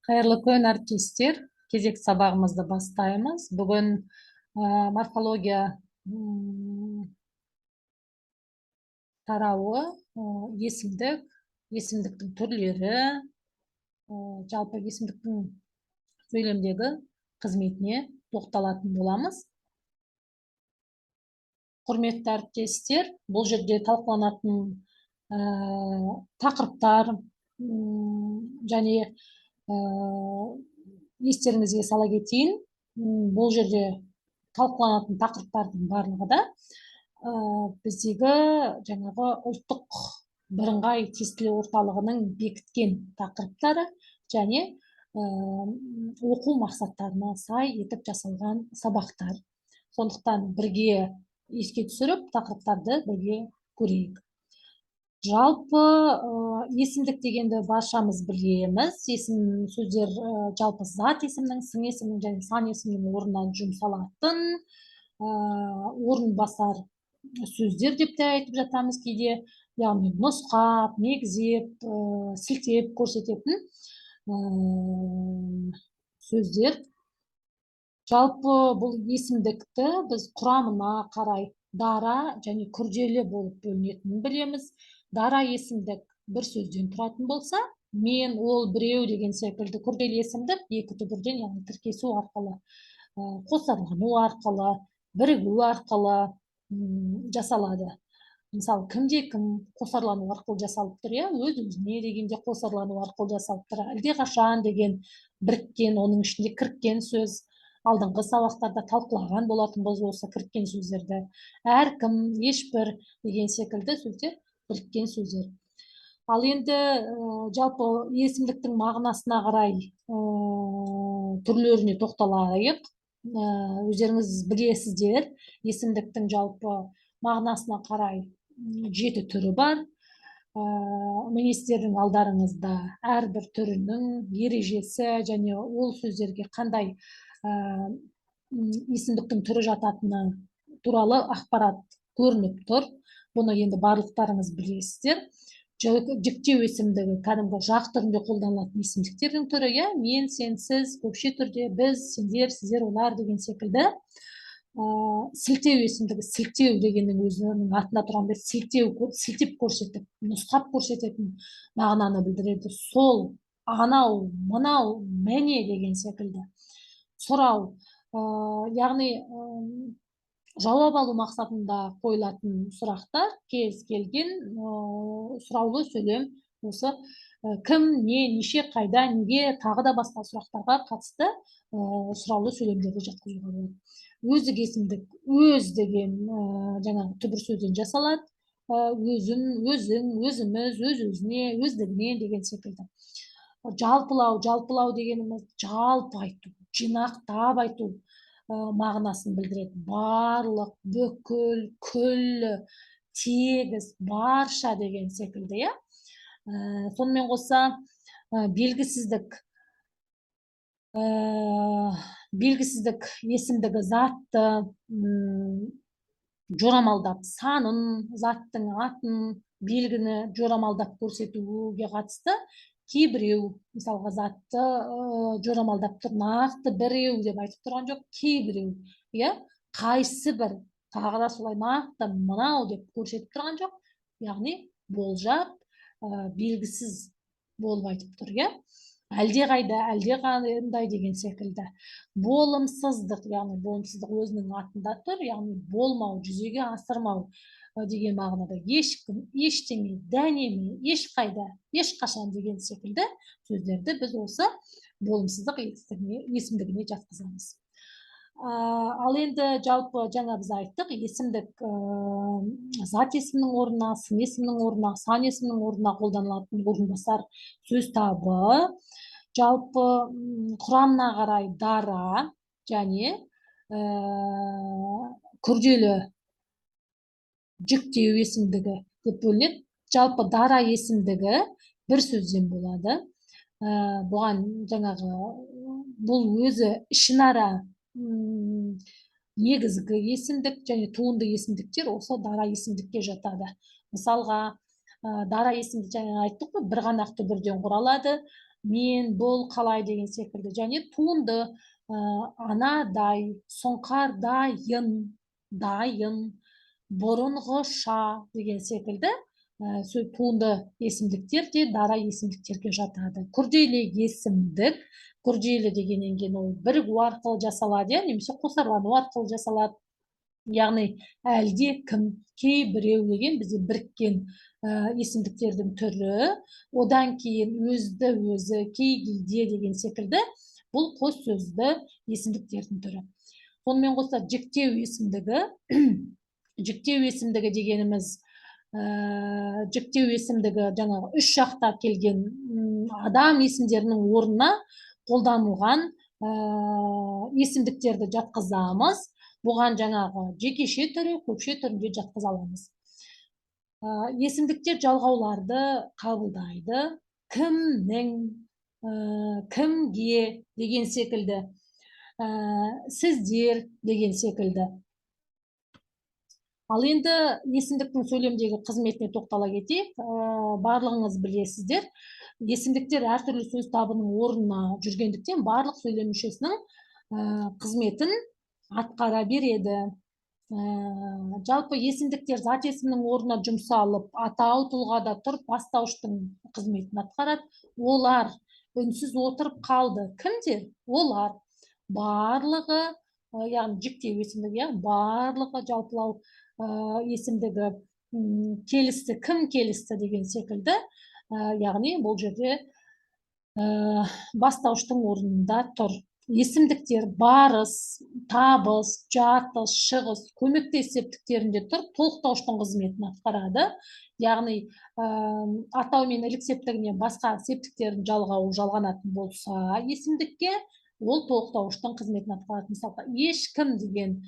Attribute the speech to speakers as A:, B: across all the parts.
A: Қайырлы күн, әріптестер. Кезек сабағымызды бастаймыз. Бүгін морфология тарауы, есімдік, есімдіктің түрлері, жалпы есімдіктің сөйлемдегі қызметіне тоқталатын боламыз. Құрметті әріптестер, бұл жерде талқыланатын тақырыптар және естеріңізге сала кетейін, бұл жерде талқыланатын тақырыптардың барлығы да біздегі жаңағы ұлттық бірыңғай тестілеу орталығының бекіткен тақырыптары және оқу мақсаттарына сай етіп жасалған сабақтар. Сондықтан бірге еске түсіріп, тақырыптарды бірге көрейік. Жалпы есімдік дегенді баршамыз білеміз. Есім сөздер жалпы зат есімнің, сын есімнің және сан есімнің орнына жұмсалатын орын басар сөздер деп те айтып жатамыз кейде. Яғни нұсқап, негізеп, сілтеп көрсететін сөздер. Жалпы бұл есімдікті біз құрамына қарай дара және күрделі болып бөлінетінін білеміз. Дара есімдік бір сөзден тұратын болса, мен, ол, біреу деген секілді күрделі есімдік екі түбірден, яғни тіркесу арқылы, қосарлану арқылы, бірігу арқылы жасалады. Мысалы, кімде кім қосарлану арқылы жасалып тұр, өз-өзіне дегенде қосарлану арқылы жасалып тұр. Әлдеқашан деген біріккен, оның ішінде кіріккен сөз. Алдыңғы сабақтарда талқылаған болатынбыз осы кіріккен сөздерді. Әркім, ешбір деген секілді сөздер біріккен сөздер. Ал енді жалпы есімдіктің мағынасына қарай түрлеріне тоқталайық. Өздеріңіз білесіздер, есімдіктің жалпы мағынасына қарай 7 түрі бар. Мінестердің алдарыңызда әрбір түрінің ережесі және ол сөздерге қандай есімдіктің түрі жататыны туралы ақпарат көрініп тұр. Бұны енді барлықтарыңыз білесіздер. Жіктеу есімдігі кәдімгі жақ түрінде қолданылатын есімдіктердің түрі, мен, сен, сіз, көпше түрде біз, сендер, сіздер, олар деген секілді. Сілтеу есімдігі, сілтеу дегеннің өзінің атында тұрғандай сілтеп көрсетіп, нұсқап көрсететін мағынаны білдіреді. Сол, анау, мынау, міне деген секілді. Сұрау, яғни жауап алу мақсатында қойылатын сұрақтар, кез келген сұраулы сөйлем, осы кім, не, неше, қайда, неге, тағы да басқа сұрақтарға қатысты сұраулы сөйлемдерді жатқызуға болады. Өздік есімдік, өз деген жаңағы түбір сөзден жасалады. Өзім, өзің, өзіміз, өз-өзіне, өздігіне деген секілді. Жалпылау дегеніміз жалпы айту, жинақтап айту мағынасын білдіреді. Барлық, бүкіл, күллі, тегіс, барша деген секілді. Сонымен қоса белгісіздік есімдігі затты жорамалдап, санын, заттың атын, белгіні жорамалдап көрсетуге қатысты кейбіреу, мысалға затты жорамалдап тұр, нақты біреу деп айтып тұрған жоқ, кейбіреу, қайсы бір, тағы да солай нақты мынау деп көрсетіп тұрған жоқ, яғни болжап, белгісіз болып айтып тұр, әлдеқандай деген секілді. Болымсыздық, яғни болымсыздық өзінің атында тұр, яғни болмау, жүзеге асырмау деген мағынада ешкім, ештеңе, дәнеме, ешқайда, ешқашан деген секілді сөздерді біз осы болымсыздық есімдігіне жатқызамыз. Ал енді жалпы жаңа біз айттық, есімдік зат есімнің орнына, сын есімнің орнына, сан есімнің орнына қолданылатын орынбасар сөз табы. Жалпы құрамына қарай дара және күрделі жіктеу есімдігі деп бөлінеді. Жалпы дара есімдігі бір сөзден болады. Бұған жаңағы бұл өзі ішінара негізгі есімдік және туынды есімдіктер осы дара есімдікке жатады. Мысалға, дара есімді жаңа айттық қой, бір ғана түбірден құралады. Мен, бұл, қалай деген секілді. Және туынды анадай, сұңқардайын, дайын, бұрынғыша деген секілді туынды есімдіктер де дара есімдіктерге жатады. Күрделі есімдік, күрделі дегеннен кейін ол бірігу арқылы жасалады, немесе қосарлану арқылы жасалады. Яғни әлде кім, кейбіреу деген бізде біріккен есімдіктердің түрі, одан кейін өзді өзі, кейгілде деген секілді бұл қос сөзді есімдіктердің түрі. Сонымен қоса жіктеу есімдігі, жіктеу есімдігі дегеніміз жіктеу есімдігі жаңағы үш жақта келген адам есімдерінің орнына қолданылған есімдіктерді жатқызамыз. Бұған жаңағы жекеше түрі, көпше түрінде жатқыза аламыз. Есімдіктер жалғауларды қабылдайды. Кімнің, кімге деген секілді, сіздер деген секілді. Ал енді есімдіктің сөйлемдегі қызметіне тоқтала кетейік. Барлығыңыз білесіздер. Есімдіктер әртүрлі сөз табының орнына жүргендіктен барлық сөйлем мүшесінің қызметін атқара береді. Жалпы есімдіктер зат есімнің орнына жұмсалып, атау тұлғада тұрып бастауыштың қызметін атқарады. Олар үнсіз отырып қалды. Кімдер? Олар. Барлығы, яғни жіктеу есімдігі, барлығы жалпылау есімдігі келісті, кім келісті деген секілді. Яғни бұл жерде бастауыштың орнында тұр. Есімдіктер барыс, табыс, жатыс, шығыс, көмекті септіктерінде тұрып, толықтауыштың қызметін атқарады. Яғни атау мен ілік септігіне басқа септіктердің жалғауы жалғанатын болса есімдікке, ол толықтауыштың қызметін атқарады. Мысалы, ешкім деген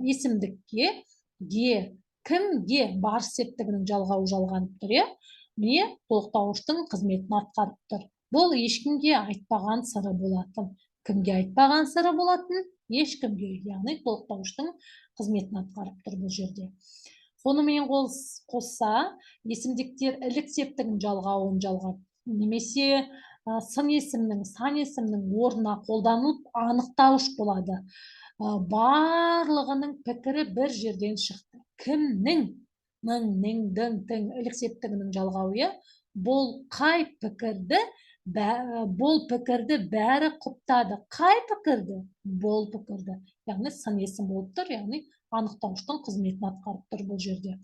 A: есімдікке кімге барыс септігінің жалғауы жалғанып тұр, міне толықтауыштың қызметін атқарып тұр. Бұл ешкімге айтпаған сыры болатын. Кімге айтпаған сыры болатын? Ешкімге, яғни толықтауыштың қызметін атқарып тұр бұл жерде. Сонымен қоса, есімдіктер ілік септігінің жалғауын жалғап, немесе сын есімнің, сан есімнің орнына қолданылып анықтауыш болады. Барлығының пікірі бір жерден шықты. Кімнің, дің, ілік септігінің жалғауы, бұл қай пікірді? Бұл пікірді бәрі құптады. Қай пікірді? Бұл пікірді. Яғни сын есім болып тұр, яғни анықтауыштың қызметін атқарып тұр бұл жерде.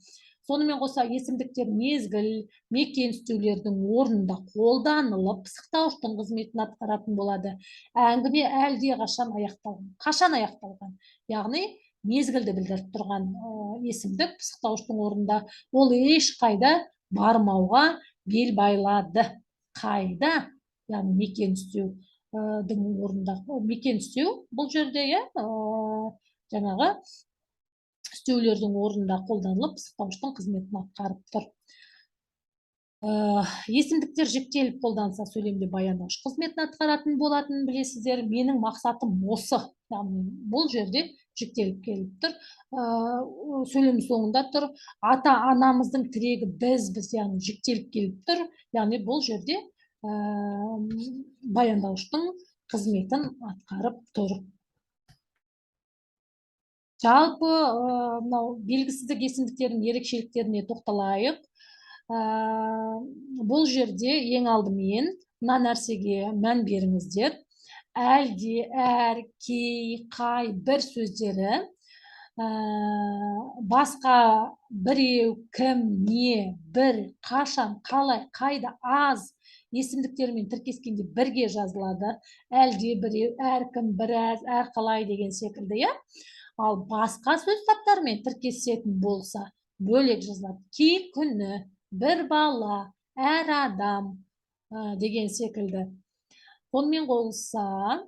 A: Сонымен қоса есімдіктер мезгіл, мекен үстеулердің орнында қолданылып, пысықтауыштың қызметін атқаратын болады. Әңгіме әлде қашан аяқталған. Қашан аяқталған? Яғни мезгілді білдіріп тұрған есімдік пысықтауыштың орнында. Ол ешқайда бармауға бел байлады. Қайда? Яғни мекен үстеудің орнында. Мекен үстеу бұл жерде жаңағы үстеулердің орнында қолданылып, пысықтауыштың қызметін атқарып тұр. Есімдіктер жіктеліп қолданса сөйлемде баяндауыш қызметін атқаратын болатынын білесіздер. Менің мақсатым осы. Яғни бұл жерде жіктеліп келіп тұр. Сөйлем соңында тұр. Ата-анамыздың тірегі бізбіз, яғни жіктеліп келіп тұр. Яғни бұл жерде баяндауыштың қызметін атқарып тұр. Жалпы белгісіздік есімдіктердің ерекшеліктеріне тоқталайық. Бұл жерде ең алдымен мына нәрсеге мән беріңіздер. Әлде, әр, кей, қай, бір сөздері басқа біреу, кім, не, бір, қашан, қалай, қайда, аз есімдіктермен тіркескенде бірге жазылады. Әлде біреу, әркім, біраз, әрқалай деген секілді, Ал басқа сөз таптармен тіркесетін болса, бөлек жазылады. Кей күні, бір бала, әр адам деген секілді. Сонымен қоса,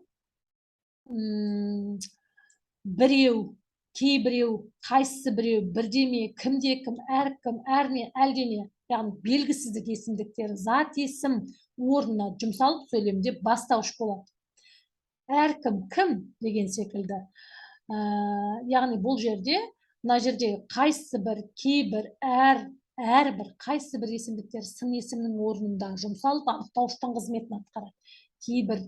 A: біреу, кейбіреу, қайсысы біреу, бірдеме, кімде кім, әркім, әрне, әлдене, яғни белгісіздік есімдіктер зат есім орнына жұмсалып сөйлемде бастауыш болады. Әркім, кім деген секілді. Яғни бұл жерде, мына жерде қайсы бір, кейбір, әр, әрбір қайсы бір есімдіктер сын есімнің орнында жұмсалып анықтауыштың қызметін атқарады. Кейбір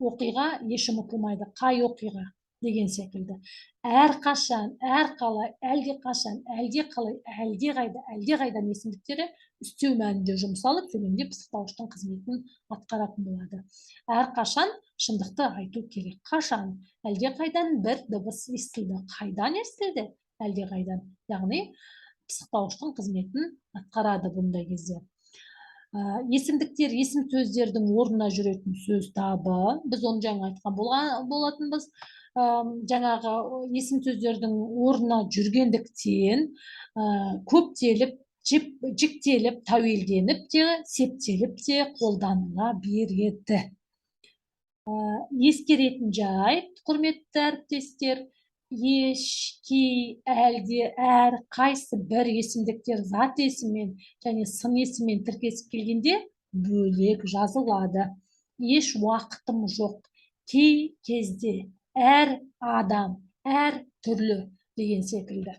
A: оқиға еш ұмытылмайды, қай оқиға деген секілді. Әрқашан, әрқалай, әлдеқашан, әлдеқалай, әлдеқайдан есімдіктері үстеу мәнінде жұмсалып, сөйлемде пысықтауыштың қызметін атқаратын болады. Әрқашан шындықты айту керек. Қашан? Әлдеқайдан бір дыбыс естілді. Қайдан естілді? Әлдеқайдан. Яғни пысықтауыштың қызметін атқарады бұндай кезде. Есімдіктер есім сөздердің орнына жүретін сөз табы. Біз оны жаңа айтқан болатынбыз. Жаңағы есім сөздердің орнына жүргендіктен көптеліп, жіктеліп, тәуелденіп те, септеліп те қолданыла береді. Ескеретін жай, құрметті әріптестер, еш, кей, әлде, әр, қайсы бір есімдіктер зат есіммен және сын есіммен тіркесіп келгенде бөлек жазылады. Еш уақытым жоқ, кей кезде, әр адам, әр түрлі деген секілді.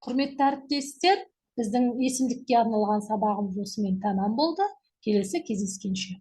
A: Құрметті әріптестер, біздің есімдікке арналған сабағымыз осымен тәмам болды. Келесі кездескенше.